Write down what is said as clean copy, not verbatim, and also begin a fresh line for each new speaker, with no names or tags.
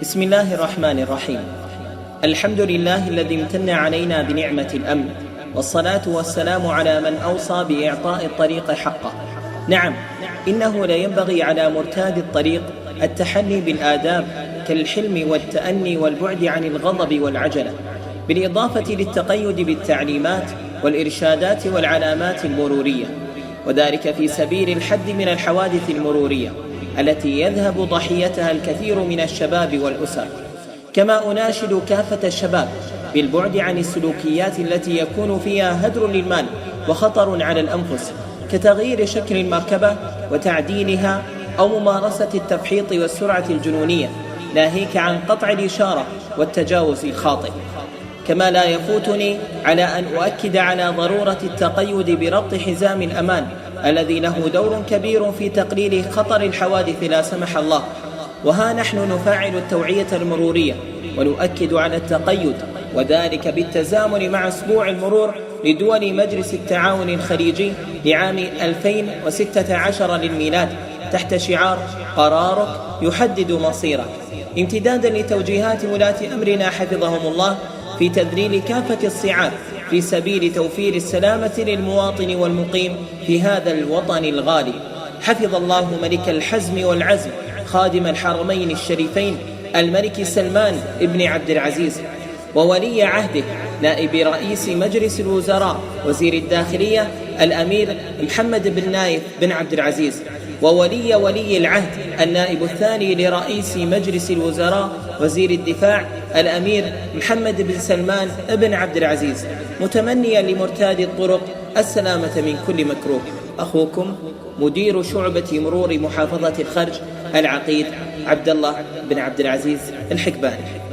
بسم الله الرحمن الرحيم. الحمد لله الذي امتن علينا بنعمة الأمن، والصلاة والسلام على من أوصى بإعطاء الطريق حقه. نعم، إنه لينبغي على مرتاد الطريق التحلي بالآداب كالحلم والتأني والبعد عن الغضب والعجلة، بالإضافة للتقيد بالتعليمات والإرشادات والعلامات المرورية، وذلك في سبيل الحد من الحوادث المرورية التي يذهب ضحيتها الكثير من الشباب والأسر. كما أناشد كافة الشباب بالبعد عن السلوكيات التي يكون فيها هدر للمال وخطر على الأنفس، كتغيير شكل المركبة وتعديلها أو ممارسة التفحيط والسرعة الجنونية، ناهيك عن قطع الإشارة والتجاوز الخاطئ. كما لا يفوتني على أن أؤكد على ضرورة التقيد بربط حزام الأمان الذي له دور كبير في تقليل خطر الحوادث لا سمح الله. وها نحن نفعل التوعية المرورية ونؤكد على التقيد، وذلك بالتزامن مع أسبوع المرور لدول مجلس التعاون الخليجي لعام 2016 للميلاد، تحت شعار قرارك يحدد مصيرك، امتدادا لتوجيهات ولاة أمرنا حفظهم الله في تذليل كافة الصعاب في سبيل توفير السلامة للمواطن والمقيم في هذا الوطن الغالي. حفظ الله ملك الحزم والعزم خادم الحرمين الشريفين الملك سلمان ابن عبد العزيز، وولي عهده نائب رئيس مجلس الوزراء وزير الداخلية الأمير محمد بن نايف بن عبد العزيز، وولي العهد النائب الثاني لرئيس مجلس الوزراء وزير الدفاع الأمير محمد بن سلمان بن عبد العزيز، متمنيا لمرتاد الطرق السلامة من كل مكروه. أخوكم مدير شعبة مرور محافظة الخرج العقيد عبد الله بن عبد العزيز الحكباني.